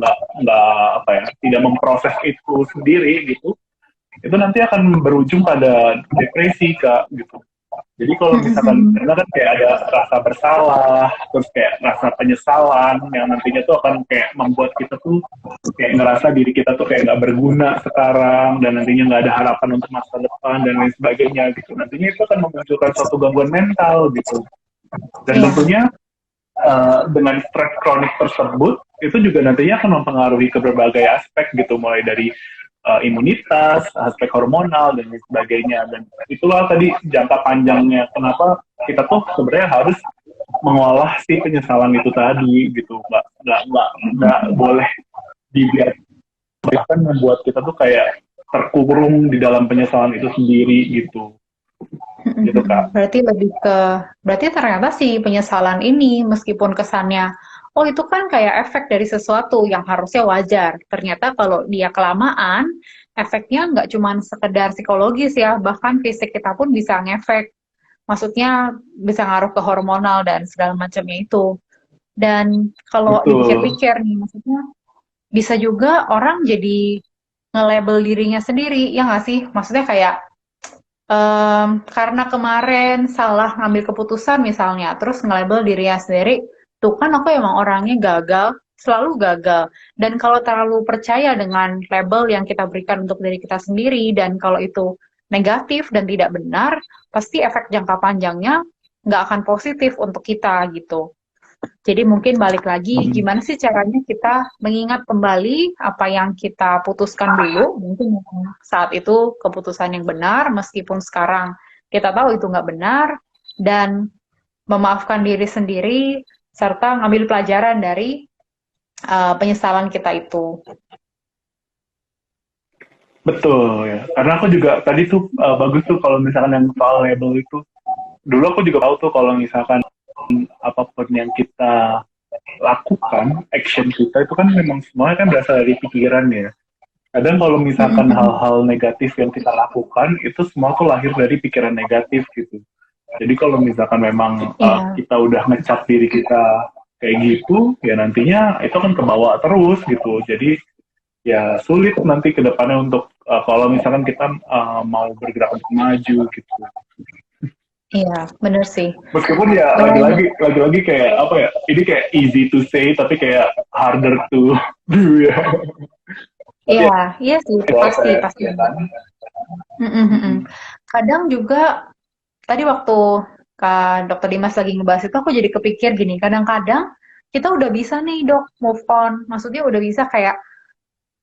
tidak memproses itu sendiri gitu, itu nanti akan berujung pada depresi Kak, gitu. Jadi kalau misalkan karena kan kayak ada rasa bersalah, terus kayak rasa penyesalan yang nantinya tuh akan kayak membuat kita tuh kayak ngerasa diri kita tuh kayak nggak berguna sekarang, dan nantinya nggak ada harapan untuk masa depan dan lain sebagainya gitu. Nantinya itu akan memunculkan suatu gangguan mental gitu. Dan tentunya dengan stres kronik tersebut itu juga nantinya akan mempengaruhi ke berbagai aspek gitu, mulai dari imunitas, aspek hormonal dan lain sebagainya. Dan itulah tadi jangka panjangnya kenapa kita tuh sebenarnya harus mengolah si penyesalan itu tadi gitu. Nggak boleh dibiarkan, bahkan membuat kita tuh kayak terkurung di dalam penyesalan itu sendiri gitu. Gitu Kak. Berarti ternyata si penyesalan ini meskipun kesannya oh itu kan kayak efek dari sesuatu yang harusnya wajar. Ternyata kalau dia kelamaan, efeknya nggak cuma sekedar psikologis ya, bahkan fisik kita pun bisa ngefek. Maksudnya bisa ngaruh ke hormonal dan segala macamnya itu. Dan kalau Betul. dipikir-pikir nih, maksudnya bisa juga orang jadi nge-label dirinya sendiri, ya nggak sih? Maksudnya kayak karena kemarin salah ngambil keputusan misalnya, terus nge-label dirinya sendiri, tuh kan aku emang orangnya gagal, selalu gagal. Dan kalau terlalu percaya dengan label yang kita berikan untuk diri kita sendiri, dan kalau itu negatif dan tidak benar, pasti efek jangka panjangnya nggak akan positif untuk kita gitu. Jadi mungkin balik lagi, Hmm. gimana sih caranya kita mengingat kembali apa yang kita putuskan dulu, mungkin saat itu keputusan yang benar, meskipun sekarang kita tahu itu nggak benar, dan memaafkan diri sendiri, serta ngambil pelajaran dari penyesalan kita itu. Betul ya. Karena aku juga tadi tuh bagus tuh kalau misalkan yang soal label itu. Dulu aku juga tahu tuh kalau misalkan apapun yang kita lakukan, action kita itu kan memang semuanya kan berasal dari pikiran ya. Kadang kalau misalkan hal-hal negatif yang kita lakukan, itu semua tuh lahir dari pikiran negatif gitu. Jadi kalau misalkan memang Iya. kita udah ngecap diri kita kayak gitu, ya nantinya itu kan kebawa terus gitu. Jadi ya sulit nanti ke depannya untuk kalau misalkan kita mau bergerak untuk maju gitu. Iya, bener sih. Meskipun ya Eh, lagi-lagi kayak apa ya, ini kayak easy to say tapi kayak harder to do ya. Tapi iya, ya iya sih, pasti, proses pasti. ya kan. Kadang juga tadi waktu Kak Dokter Dimas lagi ngebahas itu aku jadi kepikir gini, kadang-kadang kita udah bisa nih dok move on, maksudnya udah bisa kayak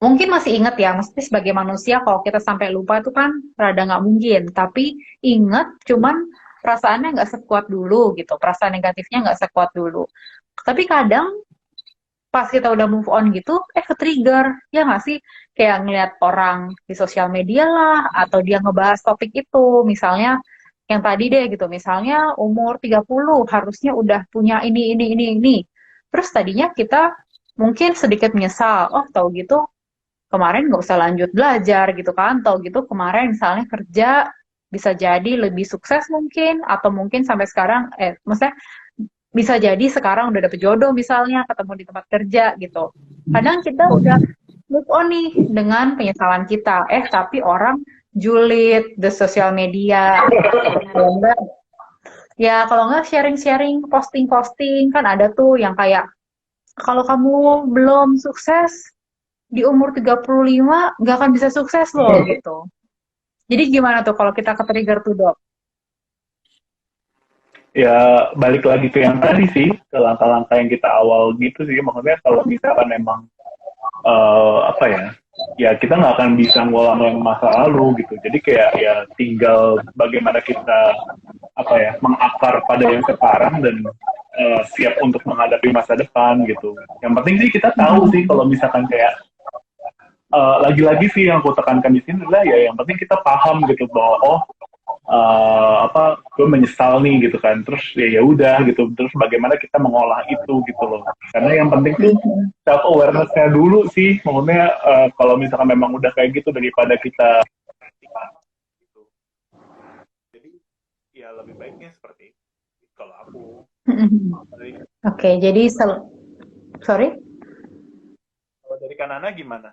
mungkin masih inget ya, mesti sebagai manusia kalau kita sampai lupa itu kan rada nggak mungkin, tapi inget cuman perasaannya nggak sekuat dulu gitu, perasaan negatifnya nggak sekuat dulu. Tapi kadang pas kita udah move on gitu, ke-trigger, ya nggak sih? Kayak ngeliat orang di sosial media lah, atau dia ngebahas topik itu, misalnya yang tadi deh gitu, misalnya umur 30 harusnya udah punya ini. Terus tadinya kita mungkin sedikit menyesal, oh tahu gitu kemarin nggak usah lanjut belajar gitu kan, tahu gitu kemarin misalnya kerja bisa jadi lebih sukses mungkin, atau mungkin sampai sekarang, maksudnya bisa jadi sekarang udah dapet jodoh misalnya, ketemu di tempat kerja gitu. Kadang kita udah move on nih dengan penyesalan kita, tapi orang julid the sosial media. Kalau enggak, ya kalau enggak sharing-sharing, posting-posting, kan ada tuh yang kayak, kalau kamu belum sukses di umur 35, nggak akan bisa sukses loh gitu. Jadi gimana tuh kalau kita ke-trigger tuh dok? Ya balik lagi ke yang tadi sih, ke langkah-langkah yang kita awal gitu sih. Maksudnya kalau misalkan memang apa ya, ya kita nggak akan bisa ngulang yang masa lalu gitu. Jadi kayak ya tinggal bagaimana kita apa ya mengakar pada yang sekarang dan siap untuk menghadapi masa depan gitu. Yang penting sih kita tahu sih kalau misalkan kayak lagi-lagi sih yang aku tekankan di sini adalah ya yang penting kita paham gitu bahwa oh apa gue menyesal nih gitu kan terus ya udah gitu terus bagaimana kita mengolah itu gitu loh karena yang penting tuh self awarenessnya dulu sih maksudnya kalau misalkan memang udah kayak gitu daripada kita gitu. Jadi ya lebih baiknya seperti itu kalau aku. Oke, jadi sorry. Kalau dari Kanana gimana?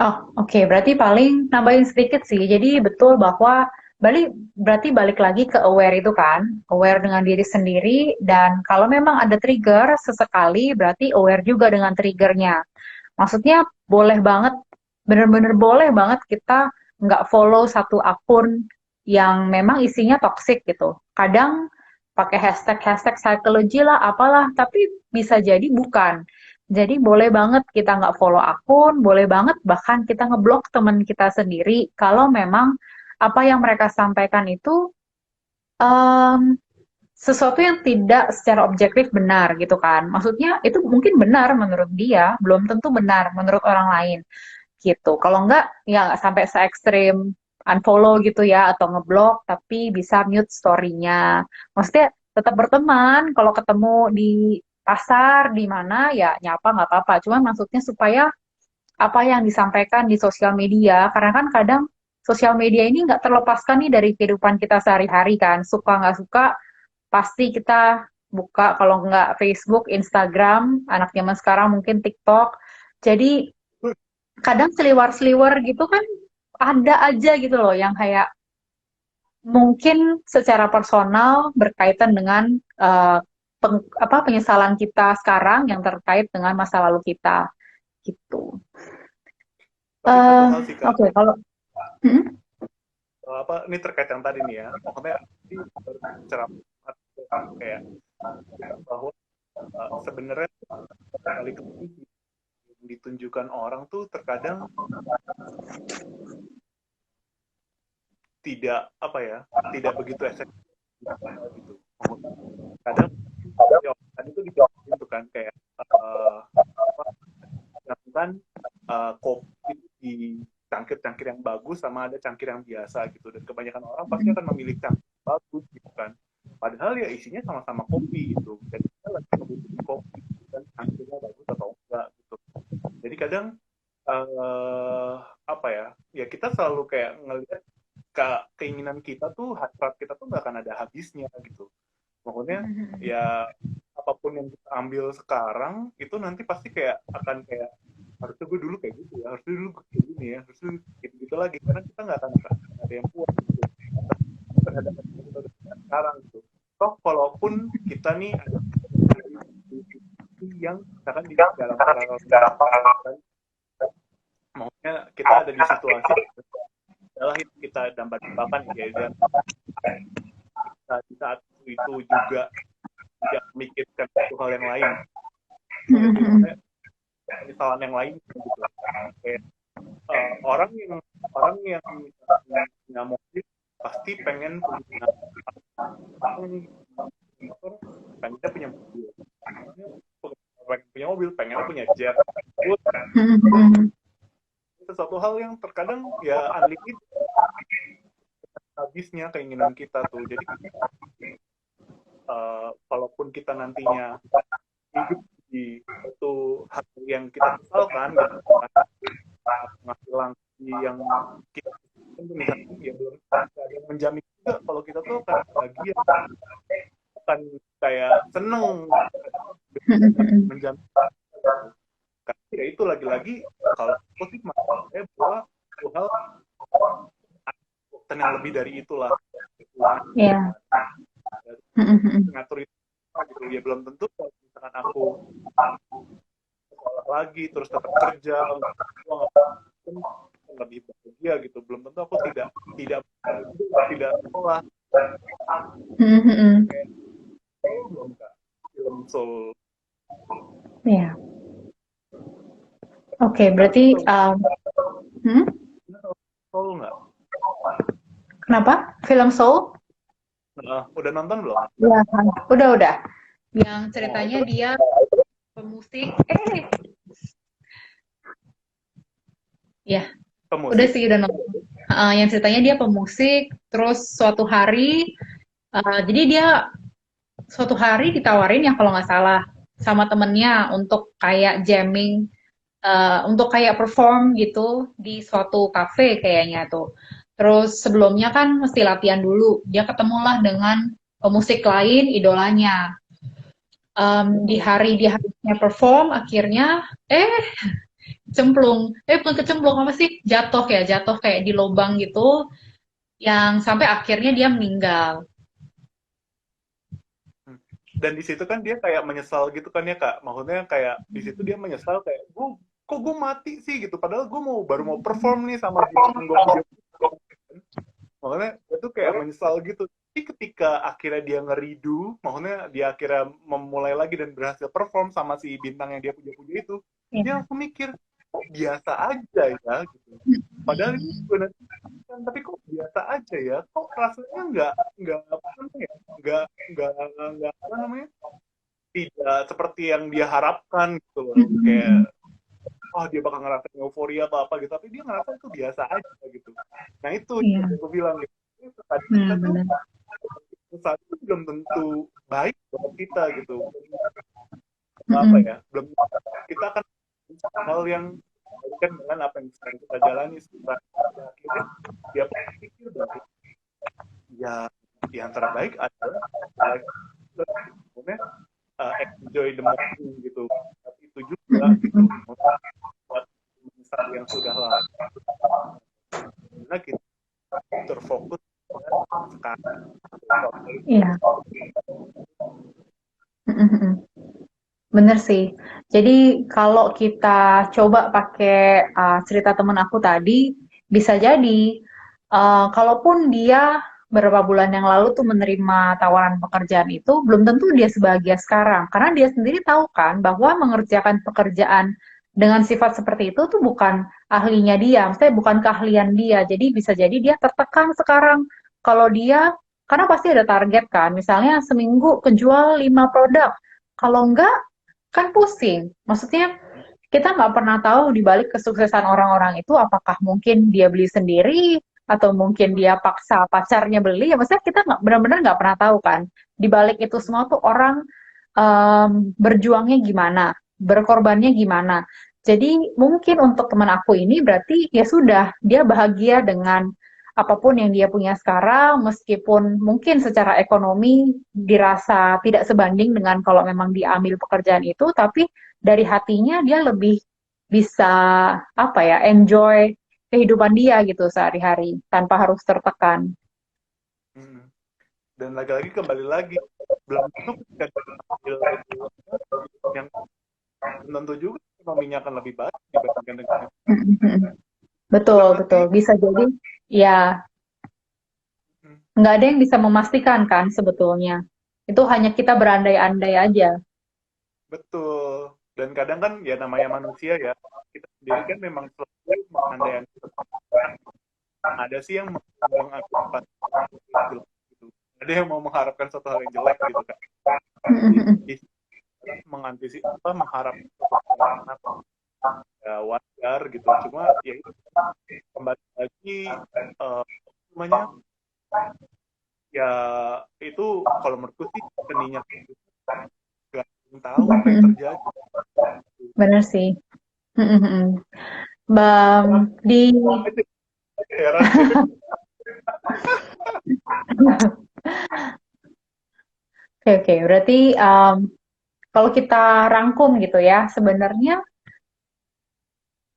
Oh, oke. Berarti paling nambahin sedikit sih. Jadi betul bahwa berarti balik lagi ke aware itu kan, aware dengan diri sendiri, dan kalau memang ada trigger sesekali, berarti aware juga dengan triggernya. Maksudnya boleh banget, bener-bener boleh banget kita nggak follow satu akun yang memang isinya toxic gitu. Kadang pakai hashtag-hashtag psychology lah, apalah, tapi bisa jadi bukan. Jadi boleh banget kita nggak follow akun, boleh banget bahkan kita ngeblok teman kita sendiri kalau memang apa yang mereka sampaikan itu em, sesuatu yang tidak secara objektif benar gitu kan. Maksudnya itu mungkin benar menurut dia, belum tentu benar menurut orang lain gitu. Kalau enggak, ya nggak sampai se ekstrim unfollow gitu ya, atau ngeblok, tapi bisa mute story-nya. Maksudnya tetap berteman, kalau ketemu di pasar di mana ya nyapa nggak apa-apa. Cuma maksudnya supaya apa yang disampaikan di sosial media, karena kan kadang sosial media ini nggak terlepaskan nih dari kehidupan kita sehari-hari kan. Suka nggak suka, pasti kita buka kalau nggak Facebook, Instagram, anak zaman sekarang mungkin TikTok. Jadi kadang seliwer-seliwer gitu kan ada aja gitu loh yang kayak mungkin secara personal berkaitan dengan eh, penyesalan kita sekarang yang terkait dengan masa lalu kita gitu. Tapi satu hal sih Kak, Oke, kalau hmm? apa ini terkait yang tadi nih ya, maksudnya ini bicara kayak bahwa sebenarnya kali yang ditunjukkan orang tuh terkadang tidak apa ya, tidak begitu efektif gitu. Kadang ya, tadi itu dijawabin tuh kan kayak kan kopi di cangkir-cangkir yang bagus sama ada cangkir yang biasa gitu, dan kebanyakan orang pasti akan memilih cangkir yang bagus gitu kan, padahal ya isinya sama-sama kopi gitu, dan kita lagi membutuhkan kopi dan cangkirnya bagus atau enggak gitu. Jadi kadang apa ya, ya kita selalu kayak ngelihat keinginan kita tuh, hasrat kita tuh nggak akan ada habisnya gitu. Maksudnya ya apapun yang kita ambil sekarang itu nanti pasti kayak akan kayak harusnya gue dulu kayak gitu ya, harusnya dulu kayak gini ya, harusnya gitu-gitu lagi, karena kita nggak akan ada yang puas gitu terhadap kita sekarang gitu. Toh kalaupun kita nih ada yang misalkan di dalam paralel, maksudnya kita ada di situasi adalah kita dampak-dampakan ya, dan di saat itu juga tidak memikirkan satu hal yang lain, misalnya yang lain gitu. Kayak, orang yang punya mobil pasti pengen punya motor, pengen punya mobil, pengen punya mobil, pengen punya jet. Itu satu hal yang terkadang ya unlimited habisnya keinginan kita tuh. Jadi kalaupun kita nantinya hidup di suatu hal yang kita sesalkan, penghasilan yang kita misalnya ya belum ada yang menjamin juga kalau kita tuh akan bahagia, akan kayak seneng menjamin. Karena ya itu lagi-lagi kalau aku sih maksudnya bahwa hal dan yang lebih dari itulah. Yeah. Ngatur itu gitu ya, belum tentu kalau misalkan aku sekolah lagi terus tetap kerja lebih bahagia gitu, belum tentu aku tidak sekolah. Belum Kak, film Soul. Ya. Oke, berarti Soul nggak? Kenapa? Film Soul? Udah nonton belum? Ya, udah. Yang ceritanya dia pemusik. Ya, Pemusik. udah sih udah nonton. Yang ceritanya dia pemusik, terus suatu hari, jadi dia suatu hari ditawarin ya kalau nggak salah sama temennya untuk kayak jamming, untuk kayak perform gitu di suatu cafe kayaknya tuh. Terus sebelumnya kan mesti latihan dulu. Dia ketemulah dengan pemusik lain, idolanya. Di hari dia harusnya perform, akhirnya bukan kecemplung, apa sih? Jatuh kayak di lubang gitu, yang sampai akhirnya dia meninggal. Dan di situ kan dia kayak menyesal gitu kan ya Kak. Maksudnya kayak di situ dia menyesal kayak kok gue mati sih gitu. Padahal gue baru mau perform nih sama dia. Makanya itu kayak menyesal gitu. Tapi ketika akhirnya dia ngeridu, maksudnya dia akhirnya memulai lagi dan berhasil perform sama si bintang yang dia puja-puja itu, dia langsung mikir, kok biasa aja ya gitu. Padahal itu benar, tapi kok biasa aja ya, kok rasanya nggak apa namanya, tidak seperti yang dia harapkan gitu loh. Kayak dia bakal ngerasain euforia atau apa gitu, tapi dia ngerasa itu biasa aja gitu. Nah itu yang aku bilang gitu, tadi kita tuh saat itu belum tentu baik buat kita gitu. apa Mm-mm. ya, belum kita kan hal yang kan dengan apa yang sedang kita jalani sekarang. Akhirnya dia pikir bahwa ya yang terbaik adalah like, kemudian enjoy the moment gitu. Tapi itu juga gitu Mm-mm. buat menyesal yang sudah lalu. Karena kita terfokus dengan sekarang. Iya. Mm-mm. Bener sih. Jadi kalau kita coba pakai cerita temen aku tadi, bisa jadi kalaupun dia beberapa bulan yang lalu tuh menerima tawaran pekerjaan itu, belum tentu dia sebahagia sekarang. Karena dia sendiri tahu kan bahwa mengerjakan pekerjaan dengan sifat seperti itu tuh bukan ahlinya dia, maksudnya bukan keahlian dia. Jadi bisa jadi dia tertekan sekarang. Kalau dia, karena pasti ada target kan, misalnya seminggu kejual 5 produk. Kalau enggak, kan pusing. Maksudnya kita nggak pernah tahu di balik kesuksesan orang-orang itu apakah mungkin dia beli sendiri atau mungkin dia paksa pacarnya beli. Ya maksudnya kita nggak benar-benar nggak pernah tahu kan. Di balik itu semua tuh orang berjuangnya gimana, berkorbannya gimana. Jadi mungkin untuk teman aku ini berarti ya sudah dia bahagia dengan apapun yang dia punya sekarang, meskipun mungkin secara ekonomi dirasa tidak sebanding dengan kalau memang dia ambil pekerjaan itu, tapi dari hatinya dia lebih bisa apa ya, enjoy kehidupan dia gitu sehari-hari tanpa harus tertekan. Hmm. Dan lagi-lagi kembali lagi belum tentu ketika kita ambil yang belum tentu juga ekonominya akan lebih baik dibandingkan dengan Betul, bukan betul. berarti Bisa jadi ya nggak ada yang bisa memastikan kan sebetulnya. Itu hanya kita berandai-andai aja. betul. Dan kadang kan ya namanya manusia ya, kita sendiri kan memang selalu mengandai-andai. Ada sih yang menganggap jelek gitu. Ada yang mau mengharapkan suatu hal yang jelek gitu kan. Jadi mengantisipasi apa mengharapkan suatu hal yang enak ya wajar gitu. Cuma ya itu kembali lagi namanya ya itu kalau menurutku sih seninya nggak ada yang tahu apa yang terjadi. Bener sih. Bang, di Heran. Oke, oke. Berarti kalau kita rangkum gitu ya, sebenarnya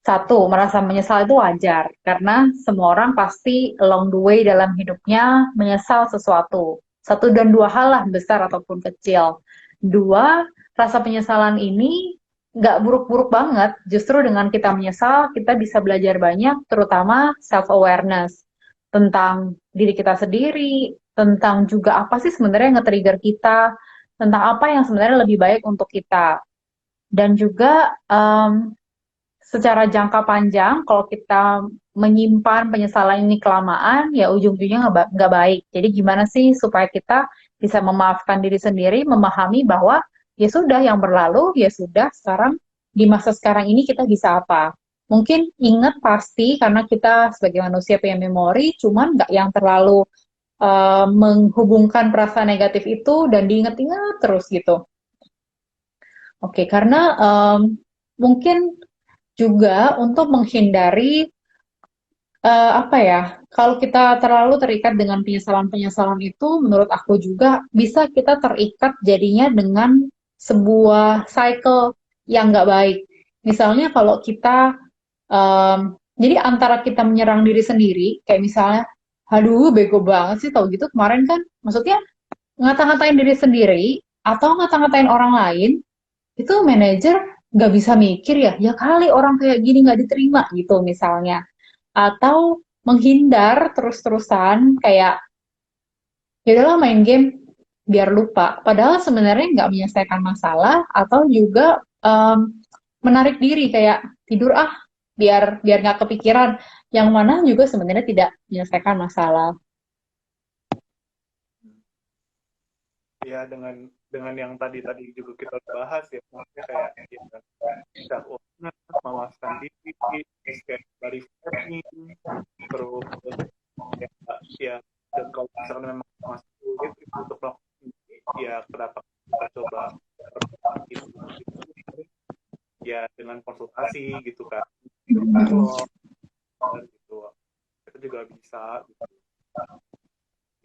satu, merasa menyesal itu wajar karena semua orang pasti along the way dalam hidupnya menyesal sesuatu. Satu dan dua hal lah, besar ataupun kecil. Dua, rasa penyesalan ini nggak buruk-buruk banget. Justru dengan kita menyesal, kita bisa belajar banyak, terutama self-awareness tentang diri kita sendiri, tentang juga apa sih sebenarnya yang nge-trigger kita, tentang apa yang sebenarnya lebih baik untuk kita. Dan juga secara jangka panjang, kalau kita menyimpan penyesalan ini kelamaan, ya ujung-ujungnya nggak baik. Jadi gimana sih supaya kita bisa memaafkan diri sendiri, memahami bahwa ya sudah yang berlalu, ya sudah sekarang di masa sekarang ini kita bisa apa? Mungkin ingat pasti karena kita sebagai manusia punya memori, cuman nggak yang terlalu menghubungkan perasaan negatif itu dan diingat-ingat terus gitu. Oke, karena mungkin juga untuk menghindari apa ya, kalau kita terlalu terikat dengan penyesalan-penyesalan itu, menurut aku juga bisa kita terikat jadinya dengan sebuah cycle yang nggak baik. Misalnya kalau kita, jadi antara kita menyerang diri sendiri, kayak misalnya, aduh bego banget sih tau gitu kemarin kan, maksudnya ngata-ngatain diri sendiri atau ngata-ngatain orang lain, itu manajer nggak bisa mikir ya, ya kali orang kayak gini nggak diterima gitu misalnya. Atau menghindar terus-terusan kayak, ya udahlah main game biar lupa. Padahal sebenarnya nggak menyelesaikan masalah atau juga menarik diri kayak tidur ah biar biar nggak kepikiran. Yang mana juga sebenarnya tidak menyelesaikan masalah. Ya dengan yang tadi juga kita bahas ya maksudnya kayak ya, self awareness memaafkan diri terus kayak refreshing terus ya, ya dan kalau misalnya memang masih sulit itu untuk melakukan ini ya kenapa kita coba gitu. bisa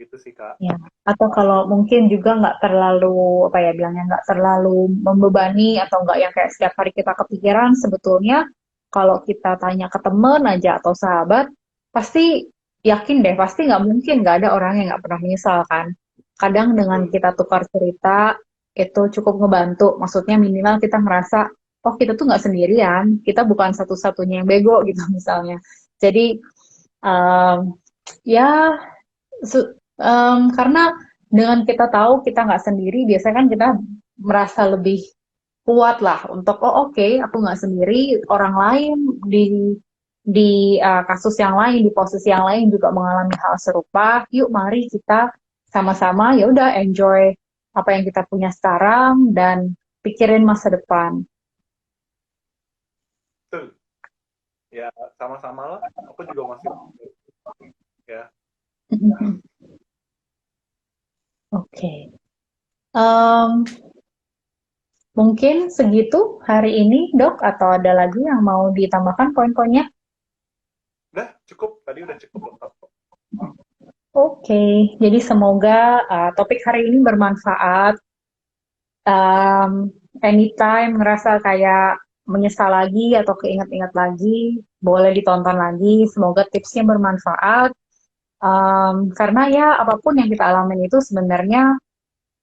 gitu sih Kak. Ya. Atau kalau mungkin juga nggak terlalu, apa ya bilangnya, nggak terlalu membebani atau nggak yang kayak setiap hari kita kepikiran, sebetulnya kalau kita tanya ke temen aja atau sahabat, pasti yakin deh, pasti nggak mungkin nggak ada orang yang nggak pernah menyesal kan. Kadang dengan kita tukar cerita, itu cukup ngebantu. Maksudnya minimal kita ngerasa, oh kita tuh nggak sendirian, kita bukan satu-satunya yang bego gitu misalnya. Jadi, ya karena dengan kita tahu kita nggak sendiri, biasanya kan kita merasa lebih kuat lah untuk oh oke, aku nggak sendiri, orang lain di kasus yang lain, di posisi yang lain juga mengalami hal serupa. Yuk mari kita sama-sama ya udah enjoy apa yang kita punya sekarang dan pikirin masa depan. Betul. Ya sama-sama lah. Aku juga masih ya. Oke. Mungkin segitu hari ini, Dok, atau ada lagi yang mau ditambahkan poin-poinnya? Udah cukup, tadi udah cukup lengkap. Oke, jadi semoga topik hari ini bermanfaat. Anytime ngerasa kayak menyesal lagi atau keinget-inget lagi, boleh ditonton lagi. Semoga tipsnya bermanfaat. Karena ya apapun yang kita alamin itu sebenarnya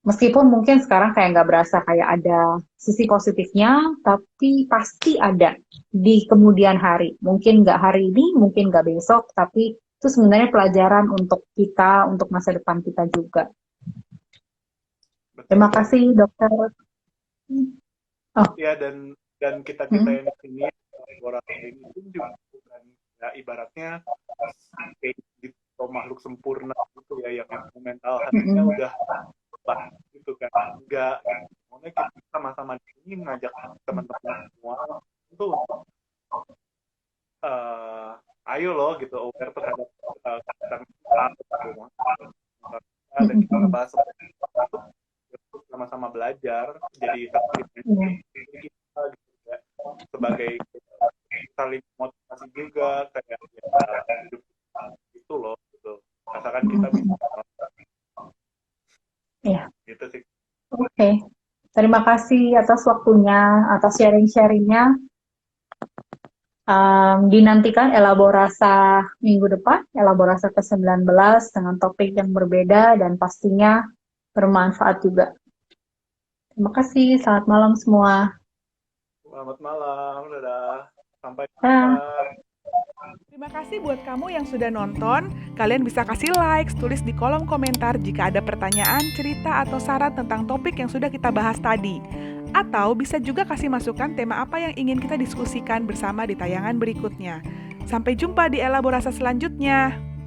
meskipun mungkin sekarang kayak nggak berasa kayak ada sisi positifnya, tapi pasti ada di kemudian hari. Mungkin nggak hari ini, mungkin nggak besok, tapi itu sebenarnya pelajaran untuk kita, untuk masa depan kita juga. Betul. Terima kasih, Dokter. Ya dan kita yang di sini orang ini pun juga bukan ya ibaratnya kayak gitu makhluk sempurna gitu ya yang mental hatinya udah baik gitu kan, enggak. Makanya kita sama-sama di sini ngajak teman-teman semua untuk ayo loh gitu aware terhadap dan kita ngebahas itu sama-sama belajar jadi kita gitu ya sebagai saling motivasi juga kayak ya, hidup itu loh gitu asalkan kita bisa gitu sih. Oke. Terima kasih atas waktunya, atas sharing-sharingnya. Dinantikan Elaborasa minggu depan, Elaborasa ke-19 dengan topik yang berbeda dan pastinya bermanfaat juga. Terima kasih, selamat malam semua. Selamat malam, dadah. Sampai Dah. jumpa. Terima kasih buat kamu yang sudah nonton. Kalian bisa kasih like, tulis di kolom komentar jika ada pertanyaan, cerita, atau saran tentang topik yang sudah kita bahas tadi. Atau bisa juga kasih masukan tema apa yang ingin kita diskusikan bersama di tayangan berikutnya. Sampai jumpa di Elaborasa selanjutnya.